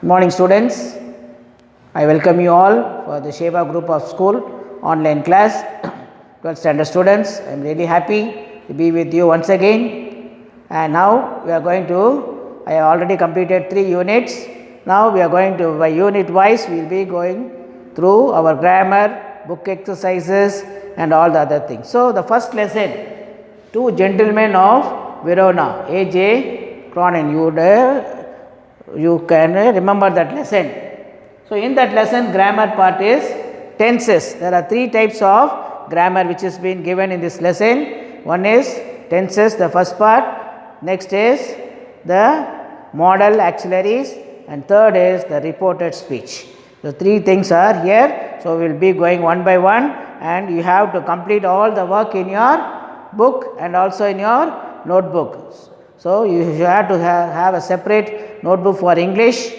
Morning students, I welcome you all for the Sheva Group of School online class. 12th standard students, I am really happy to be with you once again. And now we are going to, I have already completed 3 units. Now we are going to, by unit wise, we will be going through our grammar, book exercises and all the other things. So the first lesson, Two Gentlemen of Verona, A.J. Cronin. You can remember that lesson. So in that lesson, grammar part is tenses. There are 3 types of grammar which has been given in this lesson. One is tenses, the first part. Next is the modal auxiliaries, and third is the reported speech. The 3 things are here. So we will be going one by one, and you have to complete all the work in your book and also in your notebook. So you have to have a separate notebook for English.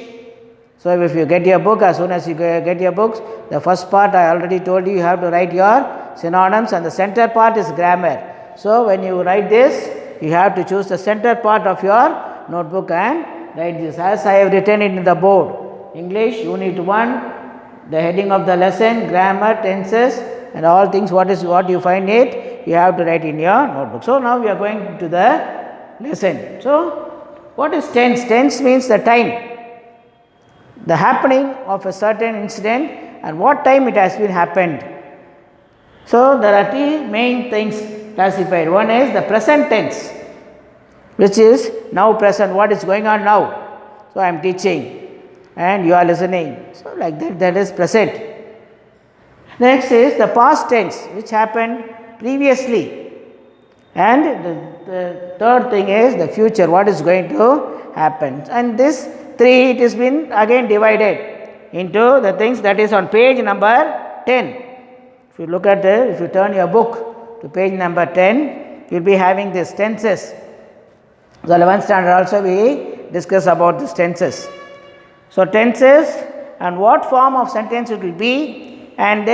So if you get your book, as soon as you get your books, the first part I already told you, you have to write your synonyms, and the center part is grammar. So when you write this, you have to choose the center part of your notebook and write this as I have written it in the board. English Unit 1, the heading of the lesson, grammar, tenses and all things, what you find it, you have to write in your notebook. So now we are going to the lesson. So what is tense? Tense means the time, the happening of a certain incident and what time it has been happened. So there are 3 main things classified. One is the present tense, which is now present, what is going on now. So I am teaching and you are listening. So like that is present. Next is the past tense, which happened previously. And the third thing is the future, what is going to happen. And this 3, it has been again divided into the things that is on page number 10. If you look at if you turn your book to page number 10, you will be having these tenses. The 11th standard also we discuss about these tenses. So tenses and what form of sentence it will be, and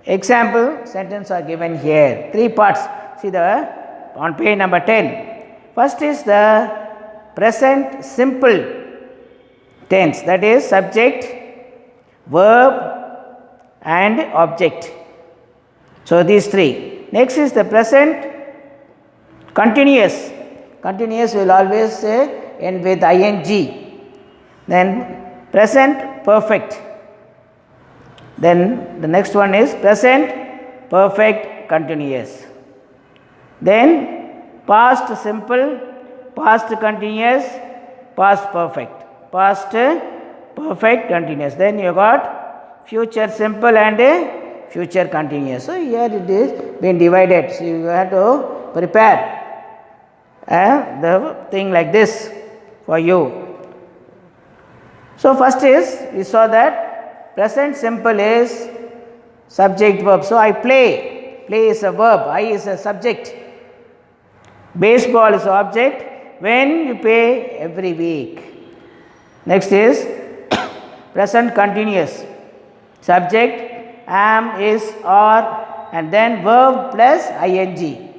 example sentence are given here. 3 parts. See on page number 10. First is the present simple tense, that is subject, verb and object. So these 3. Next is the present continuous. Continuous will always end with ing. Then present perfect. Then the next one is present perfect continuous. Then past simple, past continuous, past perfect, past perfect continuous. Then you got future simple and future continuous. So here it is been divided. So you have to prepare the thing like this for you. So first is, we saw that present simple is subject verb. So I play. Play is a verb. I is a subject. Baseball is object. When you pay every week. Next is present continuous. Subject am, is, are, and then verb plus ing.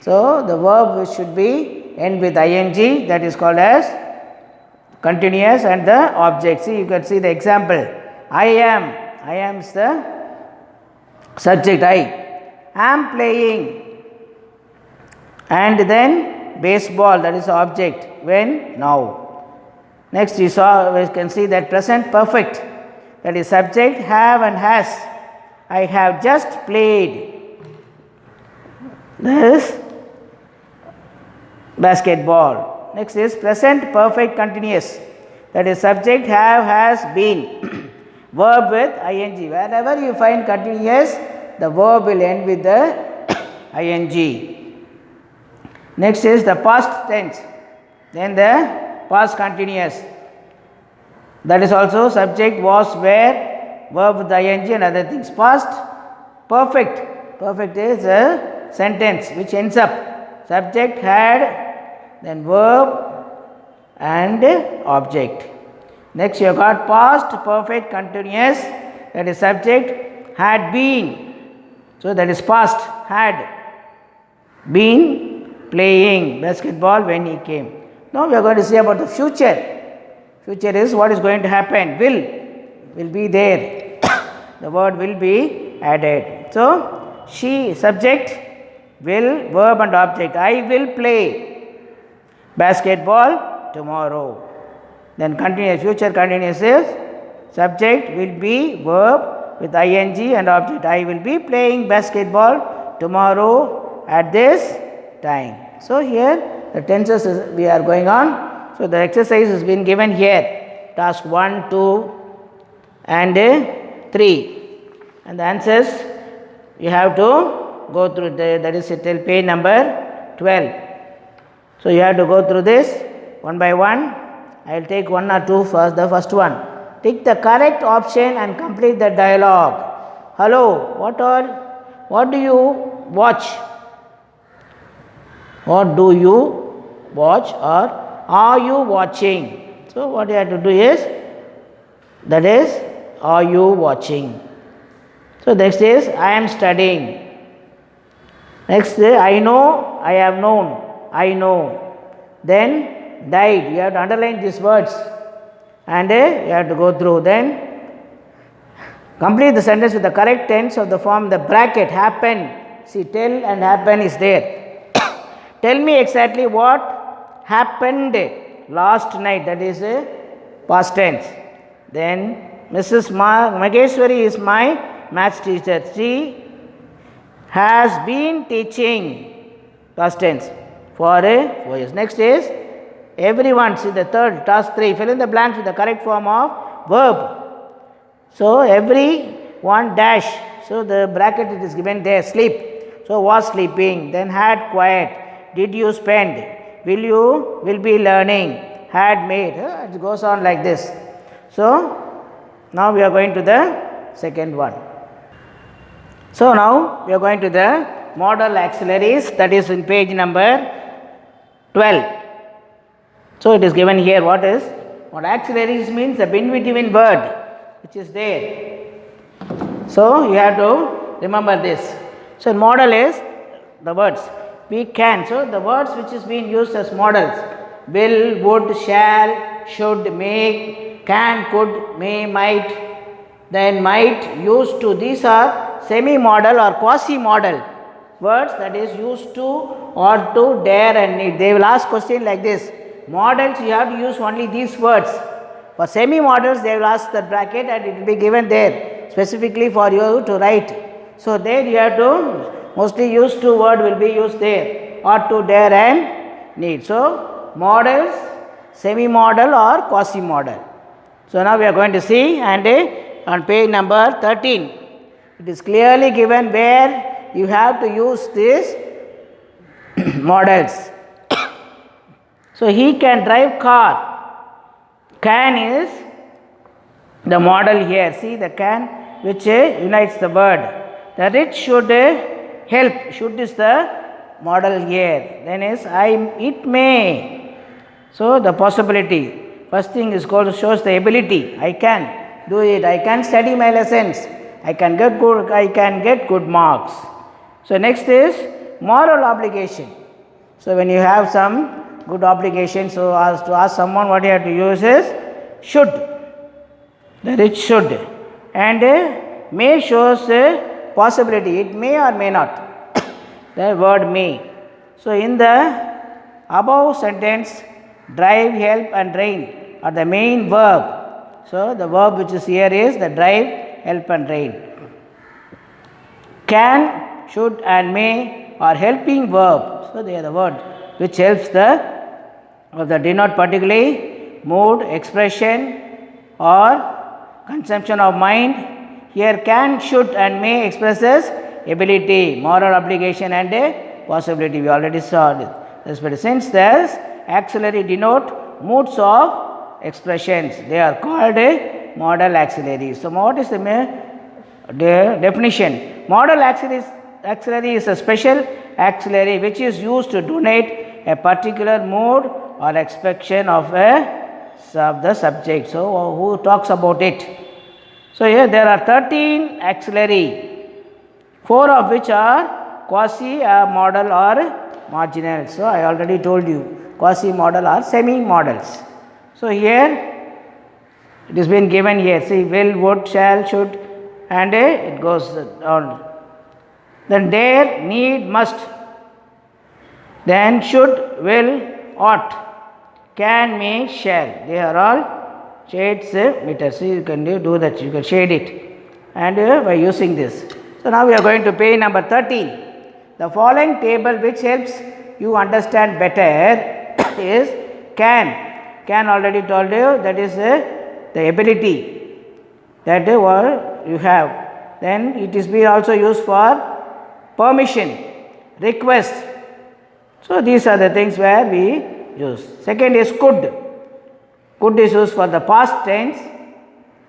So the verb should be end with ing, that is called as continuous, and the object. See, you can see the example. I am is the subject. I am playing. And then baseball, that is object. When? Now. Next we can see that present perfect, that is subject, have and has. I have just played this basketball. Next is present perfect continuous, that is subject, have, has, been. Verb with ing. Wherever you find continuous, the verb will end with the ing. Next is the past tense, then the past continuous, that is also subject, was, were, verb with ing and other things. Past perfect. Perfect is a sentence which ends up subject, had, then verb and object. Next you have got past perfect continuous, that is subject, had been. So that is past, had been playing basketball when he came. Now we are going to see about the future. Future is what is going to happen. Will be there. The word will be added. So, she, subject, will, verb and object. I will play basketball tomorrow. Then continuous, future continuous is subject will be verb with ing and object. I will be playing basketball tomorrow at this time. So, here the tenses we are going on. So, the exercise has been given here. Task 1, 2 and 3. And the answers you have to go through, that is till page number 12. So, you have to go through this one by one. I will take one or two first. The first one. Tick the correct option and complete the dialogue. Hello, what do you watch? What do you watch or are you watching? So, what you have to do is, that is, are you watching? So, next is, I am studying. Next, I know, I have known, I know. Then, died. You have to underline these words and you have to go through. Then, complete the sentence with the correct tense of the form, the bracket, happen. See, tell and happen is there. Tell me exactly what happened last night, that is past tense. Then, Mrs. Mageshwari is my maths teacher. She has been teaching, past tense, for 4 years. Next is, everyone, see the third, task 3, fill in the blanks with the correct form of verb. So, everyone dash, so the bracket it is given there, sleep. So, was sleeping, then had quiet, did you spend, will be learning, had made, it goes on like this. So, now we are going to the second one. So, now we are going to the modal auxiliaries, that is in page number 12. So, it is given here what auxiliaries means, the in between word which is there. So, you have to remember this. So, modal is the words we can. So, the words which is being used as modals, will, would, shall, should, may, can, could, may, might, then might, used to. These are semi-modal or quasi-modal words, that is used to, or to, dare and need. They will ask question like this. Modals you have to use only these words. For semi-modals they will ask the bracket and it will be given there specifically for you to write. So, there you have to mostly used to word will be used there, or to, dare and need. So, modals, semi-modal or quasi-modal. So, now we are going to see, and on page number 13 it is clearly given where you have to use these modals. So, he can drive car. Can is the modal here. See the can which unites the word. The rich should help. Should is the modal here. Then is it may. So, the possibility. First thing is called shows the ability. I can do it. I can study my lessons. I can get good marks. So, next is moral obligation. So, when you have some good obligation, so as to ask someone, what you have to use is should. The rich should. And may shows possibility. It may or may not. The word may. So, in the above sentence, drive, help and rain are the main verb. So, the verb which is here is the drive, help and rain. Can, should and may are helping verbs. So, they are the word which helps the denote particularly mood, expression or consumption of mind. Here can, should and may expresses ability, moral obligation and possibility. We already saw this. But since there's auxiliary denote moods of expressions, they are called modal auxiliaries. So, what is the definition? Modal auxiliary is a special auxiliary which is used to denote a particular mood or expression of the subject. So, who talks about it? So, here there are 13 auxiliary, 4 of which are quasi-modal or marginal. So, I already told you quasi-modal or semi-modals. So, here It has been given here. See, will, would, shall, should, and it goes on. Then dare, need, must. Then should, will, ought, can, may, shall. They are all shades meters. So you can do that. You can shade it, and by using this. So now we are going to page number 13. The following table, which helps you understand better, is can. Can already told you, that is the ability that you have. Then it is being also used for permission, request. So these are the things where we use. Second is could. Could is used for the past tense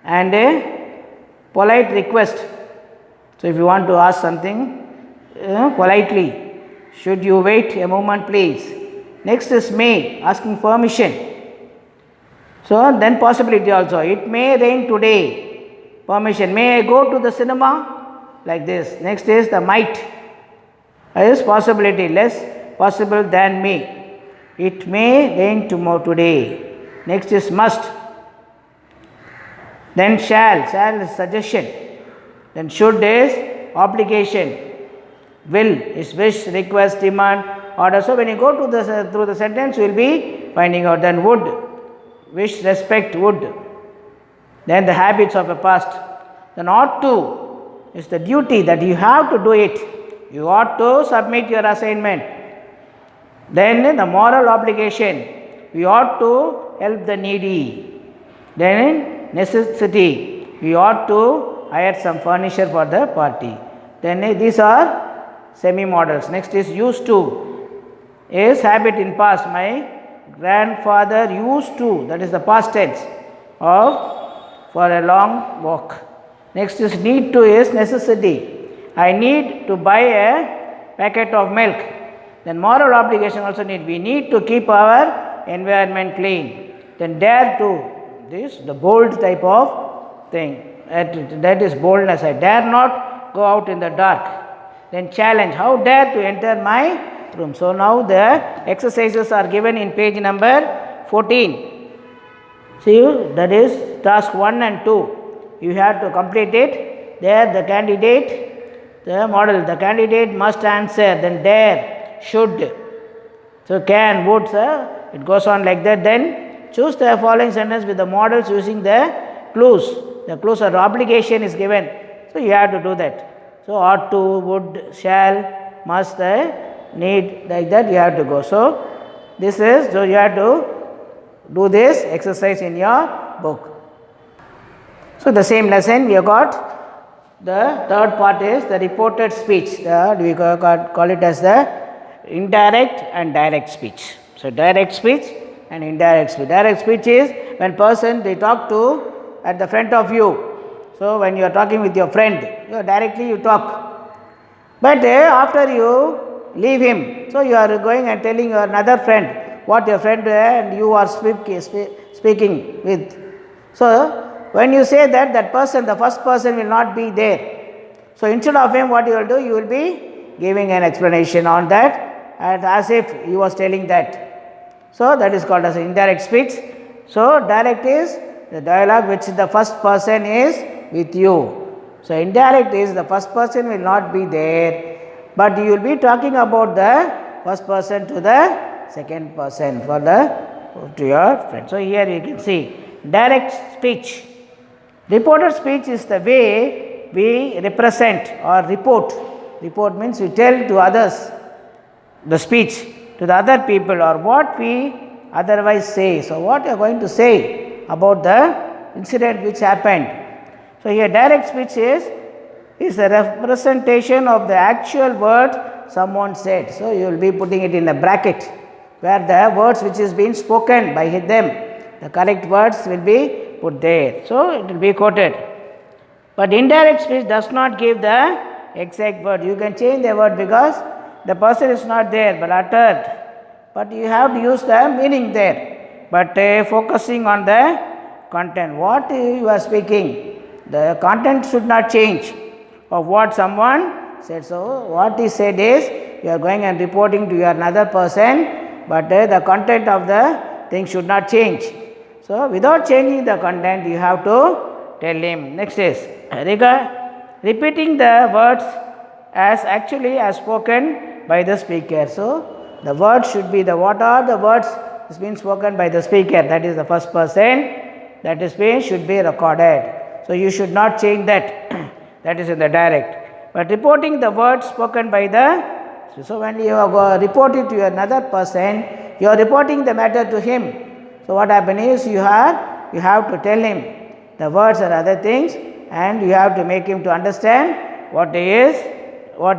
and a polite request. So if you want to ask something politely, should you wait a moment please. Next is may, asking permission. So then possibility also, it may rain today, permission, may I go to the cinema, like this. Next is the might, is possibility, less possible than may, it may rain tomorrow today. Next is must. Then shall is suggestion. Then should is obligation, will is wish, request, demand, order. So when you go to through the sentence, you will be finding out. Then would, wish, respect, would. Then the habits of the past. Then ought to is the duty that you have to do it. You ought to submit your assignment. Then the moral obligation. We ought to help the needy. Then necessity. We ought to hire some furniture for the party. Then these are semi-models. Next is used to. Is habit in past. My grandfather used to, that is the past tense of for a long walk. Next is need to is necessity. I need to buy a packet of milk. Then moral obligation also need. We need to keep our environment clean. Then dare to, this the bold type of thing. That is boldness. I dare not go out in the dark. Then challenge. How dare to enter my room. So now the exercises are given in page number 14. See, that is task 1 and 2. You have to complete it. There the candidate, the model, the candidate must answer. Then dare, should. So can, would, it goes on like that. Then choose the following sentence with the models using the clues. The clues or obligation is given. So you have to do that. So ought to, would, shall, must, need, like that you have to go. So this is, so you have to do this exercise in your book. So the same lesson we have got. The third part is the reported speech. We call it as the indirect and direct speech. So direct speech and indirect speech. Direct speech is when person they talk to at the front of you. So when you are talking with your friend, directly you talk. But after you leave him, so you are going and telling your another friend what your friend and you are speaking with. So when you say that, that person, the first person will not be there. So instead of him, what you will do, you will be giving an explanation on that, and as if he was telling that. So that is called as indirect speech. So direct is the dialogue which the first person is with you. So indirect is the first person will not be there, but you will be talking about the first person to the second person to your friend. So here you can see direct speech. Reported speech is the way we represent or report. Report means we tell to others the speech to the other people or what we otherwise say. So what you are going to say about the incident which happened. So here direct speech is a representation of the actual word someone said. So you will be putting it in a bracket where the words which is being spoken by them, the correct words will be put there. So it will be quoted. But indirect speech does not give the exact word. You can change the word because the person is not there but uttered. But you have to use the meaning there. But focusing on the content, what you are speaking, the content should not change of what someone said. So what he said is you are going and reporting to your another person, but the content of the thing should not change. So, without changing the content, you have to tell him. Next is repeating the words as actually as spoken by the speaker. So, the words should be what are the words is being spoken by the speaker, that is the first person, that is should be recorded. So, you should not change that, that is in the direct. But reporting the words spoken by so when you report it to another person, you are reporting the matter to him. So, what happens is you have to tell him the words and other things, and you have to make him to understand what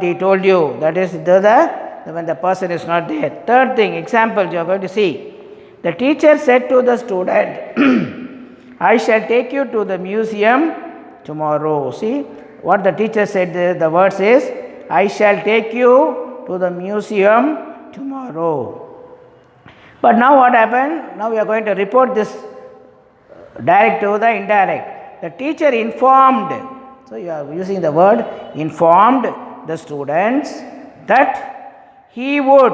he told you. That is when the person is not there. Third thing, example you are going to see. The teacher said to the student, I shall take you to the museum tomorrow. See what the teacher said, the words is, I shall take you to the museum tomorrow. But now what happened? Now we are going to report this direct to the indirect. The teacher informed, so you are using the word informed the students that he would,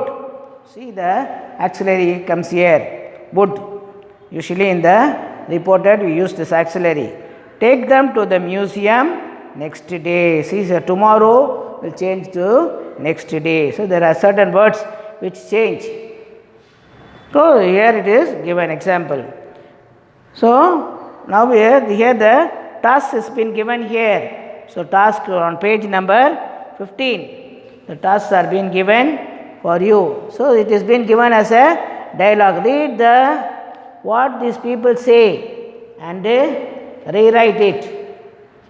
see the auxiliary comes here, would. Usually in the reported we use this auxiliary. Take them to the museum next day. See, so tomorrow will change to next day. So there are certain words which change. So here it is given example. So now here the task has been given here. So task on page number 15. The tasks are being given for you. So it is been given as a dialogue. Read what these people say and rewrite it.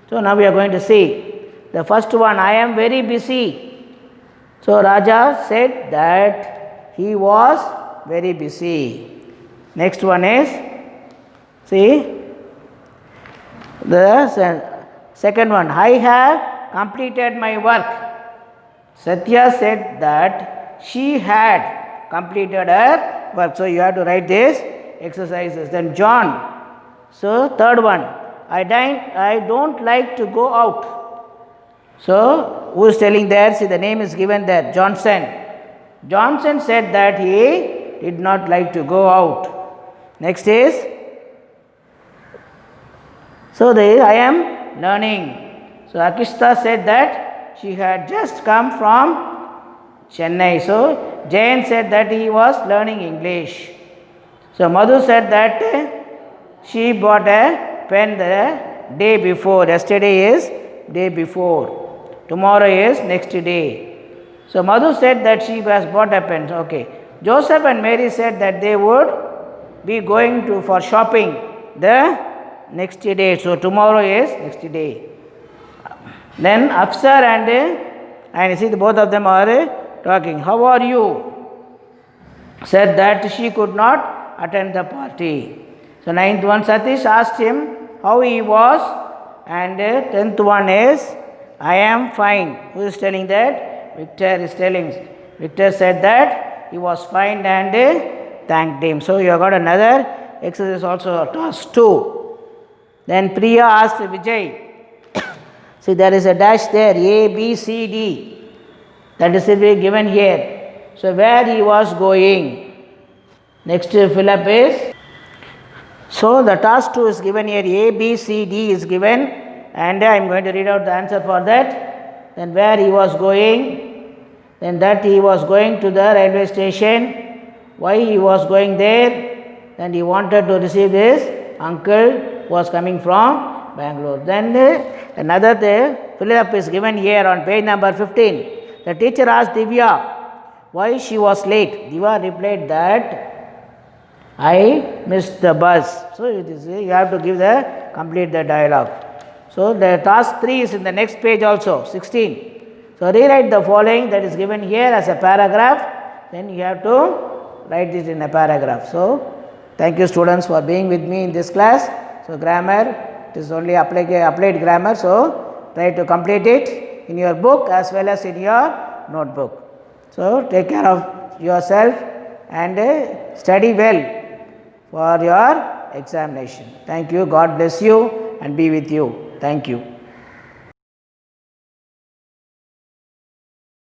So now we are going to see the first one. I am very busy. So Raja said that he was very busy. Next one is, see the second one. I have completed my work. Satya said that she had completed her work. So you have to write this exercises. Then John. So third one. I don't like to go out. So who is telling there? See, the name is given there. Johnson. Johnson said that he did not like to go out. Next is, so I am learning. So Akishta said that she had just come from Chennai. So Jayan said that he was learning English. So Madhu said that she bought a pen the day before. Yesterday is day before. Tomorrow is next day. So Madhu said that she has bought a pen. Okay. Joseph and Mary said that they would be going for shopping the next day. So tomorrow is next day. Then Afsar and see both of them are talking. How are you? Said that she could not attend the party. So ninth one, Satish asked him how he was, and 10th one is, I am fine. Who is telling that? Victor is telling. Victor said that he was fine and thanked him. So you have got another exercise also, task 2. Then Priya asked Vijay. See, there is a dash there, A, B, C, D. That is given here. So where he was going. Next Philip is. So the task 2 is given here, A, B, C, D is given, and I am going to read out the answer for that. Then where he was going. Then that he was going to the railway station. Why he was going there? Then he wanted to receive his uncle who was coming from Bangalore. Then another Philip is given here on page number 15. The teacher asked Divya why she was late. Divya replied that I missed the bus. So it is, you have to complete the dialogue. So the task 3 is in the next page also, 16. So rewrite the following that is given here as a paragraph. Then you have to write it in a paragraph. So thank you students for being with me in this class. So grammar, it is only applied grammar. So try to complete it in your book as well as in your notebook. So take care of yourself and study well for your examination. Thank you. God bless you and be with you. Thank you.